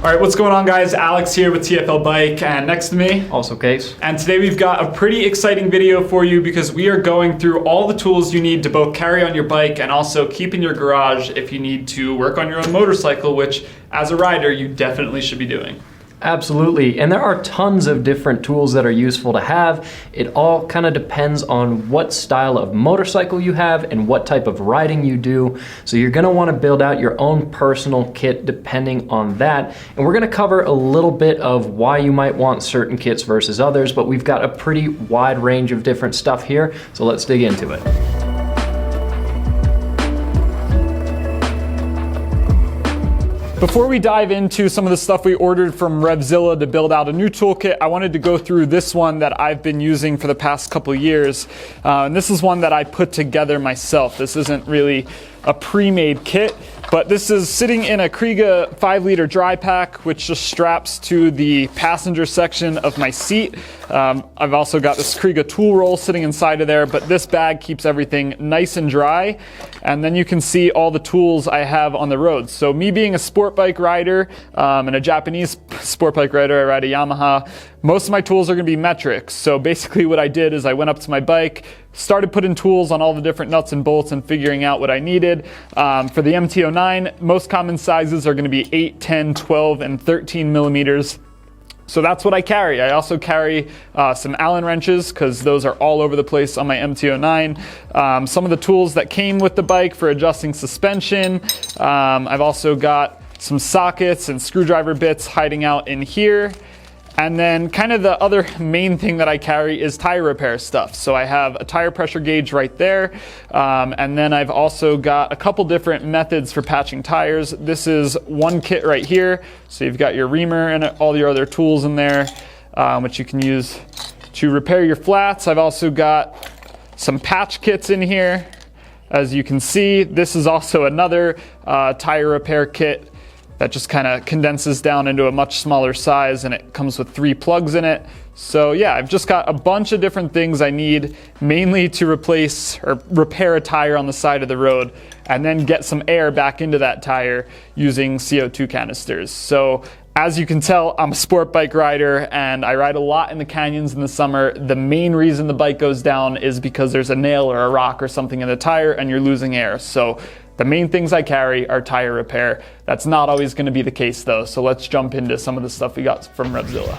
All right, what's going on, guys? Alex here with TFL Bike, and next to me, also Case. And today we've got a pretty exciting video for you because we are going through all the tools you need to both carry on your bike and also keep in your garage if you need to work on your own motorcycle, which as a rider you definitely should be doing. Absolutely, and there are tons of different tools that are useful to have. It all kind of depends on what style of motorcycle you have and what type of riding you do. So you're going to want to build out your own personal kit depending on that. And we're going to cover a little bit of why you might want certain kits versus others, but we've got a pretty wide range of different stuff here, so let's dig into it. Before we dive into some of the stuff we ordered from Revzilla to build out a new toolkit, I wanted to go through this one that I've been using for the past couple years. And this is one that I put together myself. This isn't really a pre-made kit, but this is sitting in a Kriega 5-liter dry pack, which just straps to the passenger section of my seat. I've also got this Kriega tool roll sitting inside of there, but this bag keeps everything nice and dry. And then you can see all the tools I have on the road. So me being a sport bike rider and a Japanese sport bike rider, I ride a Yamaha, most of my tools are going to be metric. So basically what I did is I went up to my bike, started putting tools on all the different nuts and bolts and figuring out what I needed. For the MT-09, most common sizes are going to be 8, 10, 12, and 13 millimeters. So that's what I carry. I also carry some Allen wrenches because those are all over the place on my MT-09. Some of the tools that came with the bike for adjusting suspension. I've also got some sockets and screwdriver bits hiding out in here. And then kind of the other main thing that I carry is tire repair stuff. So I have a tire pressure gauge right there. And then I've also got a couple different methods for patching tires. This is one kit right here. So you've got your reamer and all your other tools in there, which you can use to repair your flats. I've also got some patch kits in here. As you can see, this is also another tire repair kit that just kind of condenses down into a much smaller size, and it comes with 3 plugs in it. So yeah, I've just got a bunch of different things I need, mainly to replace or repair a tire on the side of the road and then get some air back into that tire using CO2 canisters. So as you can tell, I'm a sport bike rider and I ride a lot in the canyons in the summer. The main reason the bike goes down is because there's a nail or a rock or something in the tire and you're losing air. So the main things I carry are tire repair. That's not always going to be the case though, so let's jump into some of the stuff we got from Revzilla.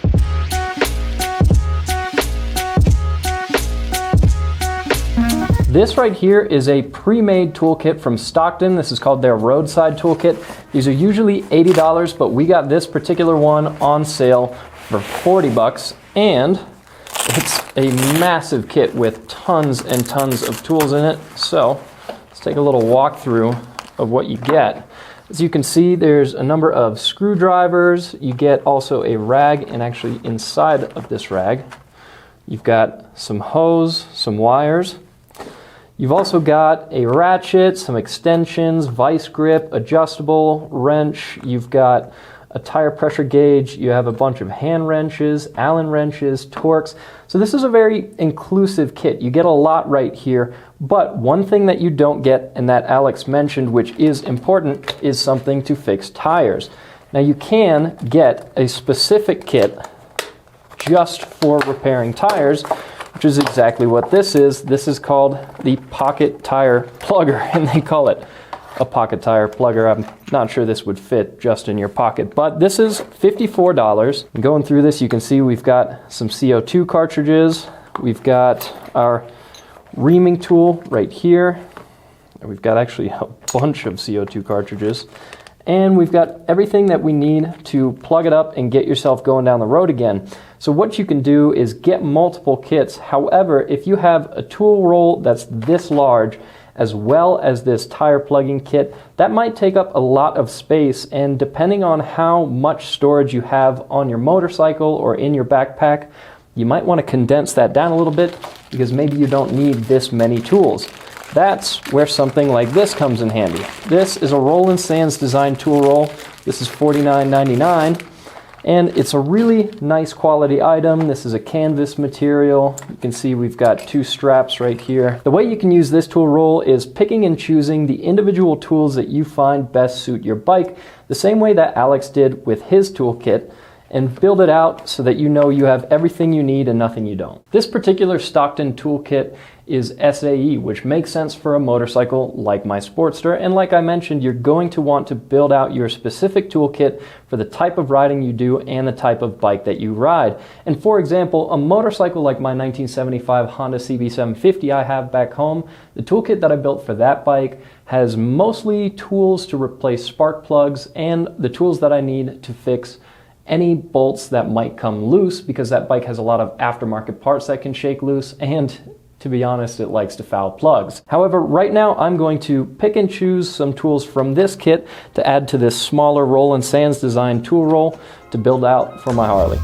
This right here is a pre-made toolkit from Stockton. This is called their roadside toolkit. These are usually $80, but we got this particular one on sale for $40, and it's a massive kit with tons and tons of tools in it. So let's take a little walkthrough of what you get. As you can see, there's a number of screwdrivers. You get also a rag, and actually inside of this rag, you've got some hose, some wires. You've also got a ratchet, some extensions, vice grip, adjustable wrench. You've got a tire pressure gauge. You have a bunch of hand wrenches, Allen wrenches, Torx. So this is a very inclusive kit. You get a lot right here, but one thing that you don't get, and that Alex mentioned, which is important, is something to fix tires. Now you can get a specific kit just for repairing tires, which is exactly what this is. This is called the pocket tire plugger, and they call it a pocket tire plugger. I'm not sure this would fit just in your pocket, but this is $54. And going through this, you can see we've got some CO2 cartridges. We've got our reaming tool right here. We've got actually a bunch of CO2 cartridges. And we've got everything that we need to plug it up and get yourself going down the road again. So what you can do is get multiple kits. However, if you have a tool roll that's this large, as well as this tire plugging kit, that might take up a lot of space, and depending on how much storage you have on your motorcycle or in your backpack, you might want to condense that down a little bit because maybe you don't need this many tools. That's where something like this comes in handy. This is a Roland Sands design tool roll. This is $49.99. And it's a really nice quality item. This is a canvas material. You can see we've got 2 straps right here. The way you can use this tool roll is picking and choosing the individual tools that you find best suit your bike, the same way that Alex did with his toolkit, and build it out so that you know you have everything you need and nothing you don't. This particular Stockton toolkit is SAE, which makes sense for a motorcycle like my Sportster. And like I mentioned, you're going to want to build out your specific toolkit for the type of riding you do and the type of bike that you ride. And for example, a motorcycle like my 1975 Honda CB750 I have back home, the toolkit that I built for that bike has mostly tools to replace spark plugs and the tools that I need to fix any bolts that might come loose, because that bike has a lot of aftermarket parts that can shake loose, and to be honest, it likes to foul plugs. However, right now I'm going to pick and choose some tools from this kit to add to this smaller Roland Sands design tool roll to build out for my Harley.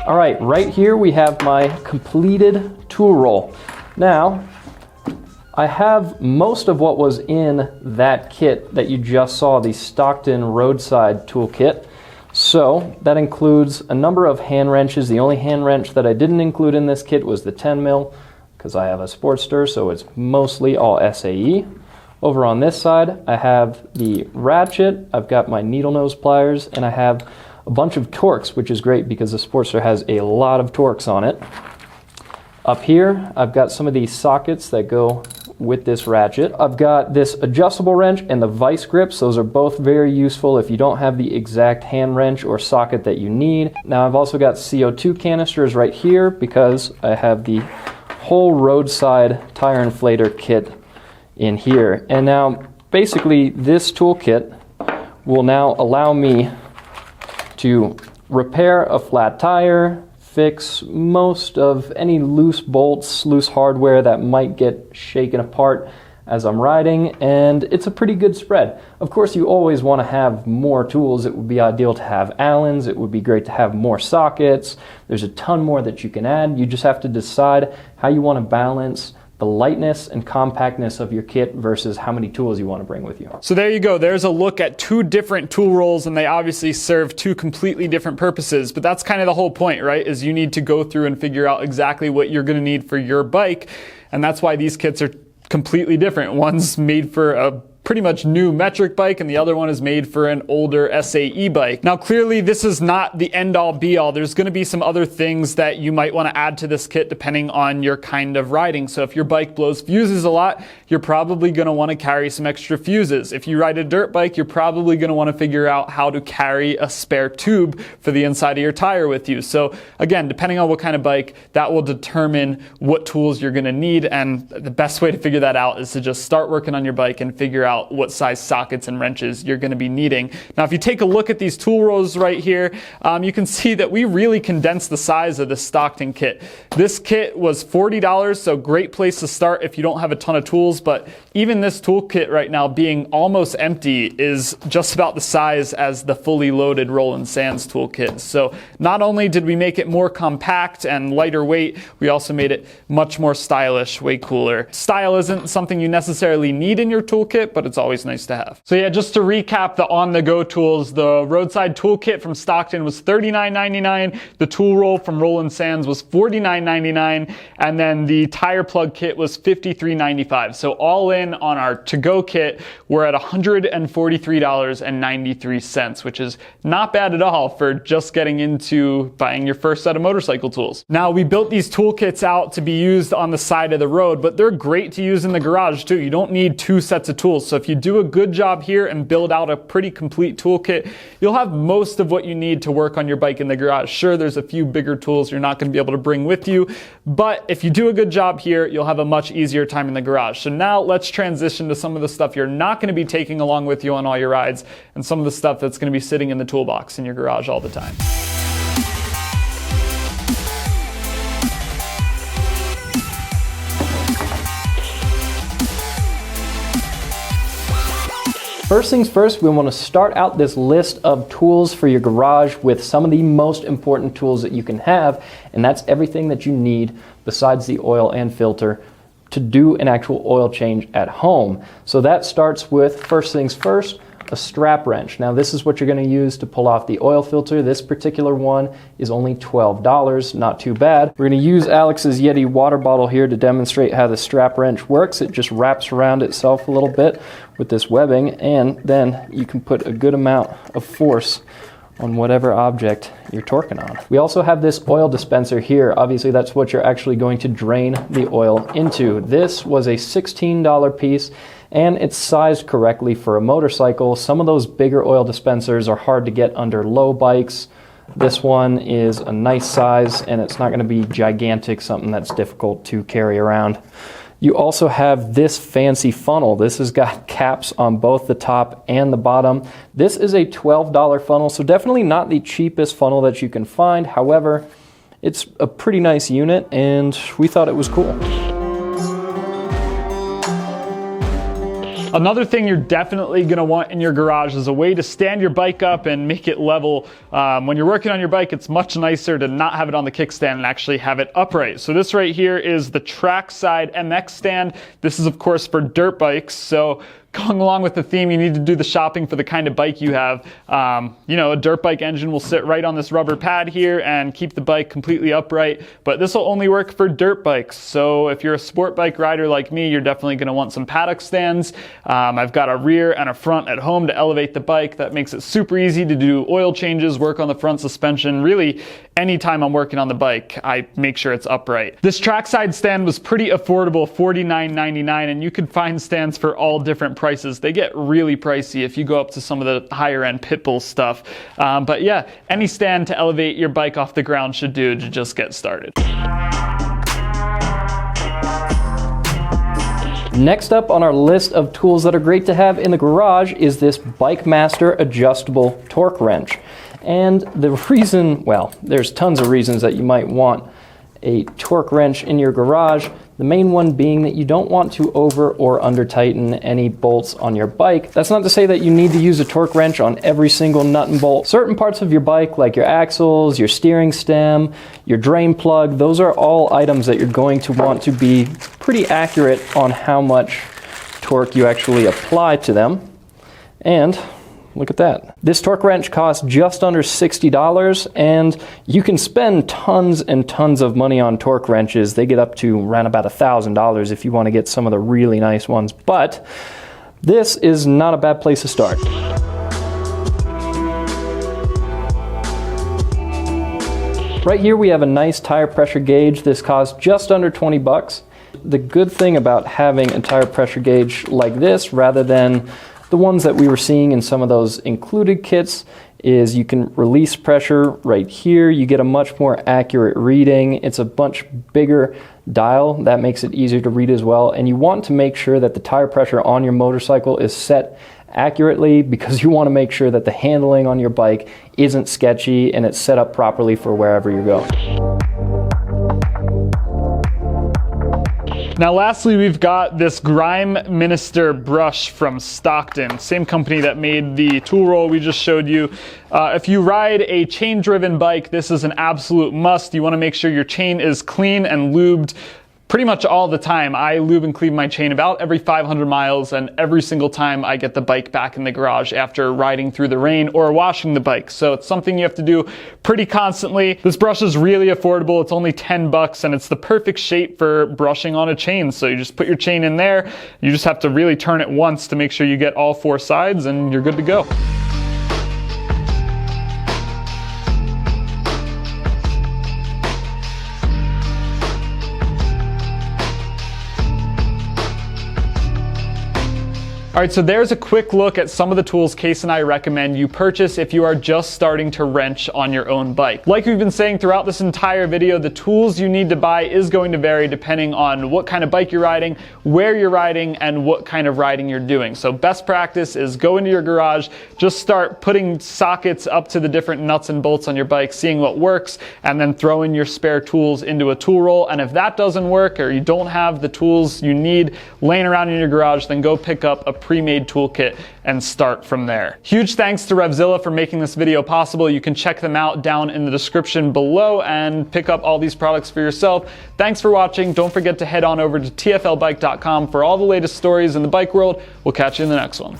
All right here we have my completed tool roll. Now, I have most of what was in that kit that you just saw, the Stockton Roadside Toolkit. So that includes a number of hand wrenches. The only hand wrench that I didn't include in this kit was the 10 mil, because I have a Sportster, so it's mostly all SAE. Over on this side, I have the ratchet, I've got my needle nose pliers, and I have a bunch of Torx, which is great because the Sportster has a lot of Torx on it. Up here, I've got some of these sockets that go with this ratchet. I've got this adjustable wrench and the vice grips. Those are both very useful if you don't have the exact hand wrench or socket that you need. Now I've also got CO2 canisters right here because I have the whole roadside tire inflator kit in here. And now basically this toolkit will now allow me to repair a flat tire, fix most of any loose bolts, loose hardware that might get shaken apart as I'm riding, and it's a pretty good spread. Of course, you always want to have more tools. It would be ideal to have Allens. It would be great to have more sockets. There's a ton more that you can add. You just have to decide how you want to balance the lightness and compactness of your kit versus how many tools you want to bring with you. So there you go. There's a look at 2 different tool rolls, and they obviously serve 2 completely different purposes. But that's kind of the whole point, right? Is you need to go through and figure out exactly what you're going to need for your bike. And that's why these kits are completely different. One's made for a pretty much new metric bike, and the other one is made for an older SAE bike. Now clearly this is not the end all be all. There's going to be some other things that you might want to add to this kit depending on your kind of riding. So if your bike blows fuses a lot, you're probably going to want to carry some extra fuses. If you ride a dirt bike, you're probably going to want to figure out how to carry a spare tube for the inside of your tire with you. So again, depending on what kind of bike, that will determine what tools you're going to need, and the best way to figure that out is to just start working on your bike and figure out what size sockets and wrenches you're going to be needing. Now, if you take a look at these tool rolls right here, you can see that we really condensed the size of the Stockton kit. This kit was $40, so great place to start if you don't have a ton of tools, but even this toolkit right now being almost empty is just about the size as the fully loaded Roland Sands toolkit. So not only did we make it more compact and lighter weight, we also made it much more stylish, way cooler. Style isn't something you necessarily need in your toolkit, but it's always nice to have. So yeah, just to recap the on-the-go tools, the Roadside Toolkit from Stockton was $39.99, the tool roll from Roland Sands was $49.99, and then the tire plug kit was $53.95. So all in on our to-go kit, we're at $143.93, which is not bad at all for just getting into buying your first set of motorcycle tools. Now, we built these toolkits out to be used on the side of the road, but they're great to use in the garage too. You don't need 2 sets of tools. So if you do a good job here and build out a pretty complete toolkit, you'll have most of what you need to work on your bike in the garage. Sure, there's a few bigger tools you're not going to be able to bring with you, but if you do a good job here, you'll have a much easier time in the garage. So now let's transition to some of the stuff you're not going to be taking along with you on all your rides, and some of the stuff that's going to be sitting in the toolbox in your garage all the time. First things first, we want to start out this list of tools for your garage with some of the most important tools that you can have, and that's everything that you need besides the oil and filter to do an actual oil change at home. So that starts with, first things first, a strap wrench. Now this is what you're going to use to pull off the oil filter. This particular one is only $12, not too bad. We're going to use Alex's Yeti water bottle here to demonstrate how the strap wrench works. It just wraps around itself a little bit with this webbing, and then you can put a good amount of force on whatever object you're torquing on. We also have this oil dispenser here. Obviously that's what you're actually going to drain the oil into. This was a $16 piece, and it's sized correctly for a motorcycle. Some of those bigger oil dispensers are hard to get under low bikes. This one is a nice size, and it's not going to be gigantic, something that's difficult to carry around. You also have this fancy funnel. This has got caps on both the top and the bottom. This is a $12 funnel, so definitely not the cheapest funnel that you can find. However, it's a pretty nice unit, and we thought it was cool. Another thing you're definitely going to want in your garage is a way to stand your bike up and make it level. When you're working on your bike, it's much nicer to not have it on the kickstand and actually have it upright. So this right here is the Trackside MX stand. This is of course for dirt bikes. So going along with the theme, you need to do the shopping for the kind of bike you have. You know, a dirt bike engine will sit right on this rubber pad here and keep the bike completely upright, but this will only work for dirt bikes. So if you're a sport bike rider like me, you're definitely going to want some paddock stands. I've got a rear and a front at home to elevate the bike. That makes it super easy to do oil changes, work on the front suspension. Really, anytime I'm working on the bike, I make sure it's upright. This Trackside stand was pretty affordable, $49.99, and you could find stands for all different prices. They get really pricey if you go up to some of the higher end Pitbull stuff. But yeah, any stand to elevate your bike off the ground should do to just get started. Next up on our list of tools that are great to have in the garage is this Bike Master adjustable torque wrench. And the reason, well, there's tons of reasons that you might want a torque wrench in your garage. The main one being that you don't want to over or under tighten any bolts on your bike. That's not to say that you need to use a torque wrench on every single nut and bolt. Certain parts of your bike, like your axles, your steering stem, your drain plug, those are all items that you're going to want to be pretty accurate on how much torque you actually apply to them. And look at that. This torque wrench costs just under $60, and you can spend tons and tons of money on torque wrenches. They get up to around about $1,000 if you want to get some of the really nice ones, but this is not a bad place to start. Right here we have a nice tire pressure gauge. This costs just under 20 bucks. The good thing about having a tire pressure gauge like this rather than the ones that we were seeing in some of those included kits is you can release pressure right here. You get a much more accurate reading. It's a much bigger dial. That makes it easier to read as well. And you want to make sure that the tire pressure on your motorcycle is set accurately, because you want to make sure that the handling on your bike isn't sketchy and it's set up properly for wherever you're going. Now lastly, we've got this Grime Minister brush from Stockton, same company that made the tool roll we just showed you. If you ride a chain-driven bike, this is an absolute must. You want to make sure your chain is clean and lubed pretty much all the time. I lube and clean my chain about every 500 miles, and every single time I get the bike back in the garage after riding through the rain or washing the bike. So it's something you have to do pretty constantly. This brush is really affordable. It's only 10 bucks, and it's the perfect shape for brushing on a chain. So you just put your chain in there. You just have to really turn it once to make sure you get all four sides, and you're good to go. All right, so there's a quick look at some of the tools Case and I recommend you purchase if you are just starting to wrench on your own bike. Like we've been saying throughout this entire video, the tools you need to buy is going to vary depending on what kind of bike you're riding, where you're riding, and what kind of riding you're doing. So best practice is go into your garage, just start putting sockets up to the different nuts and bolts on your bike, seeing what works, and then throw in your spare tools into a tool roll. And if that doesn't work, or you don't have the tools you need laying around in your garage, then go pick up a pre-made toolkit and start from there. Huge thanks to Revzilla for making this video possible. You can check them out down in the description below and pick up all these products for yourself. Thanks for watching. Don't forget to head on over to tflbike.com for all the latest stories in the bike world. We'll catch you in the next one.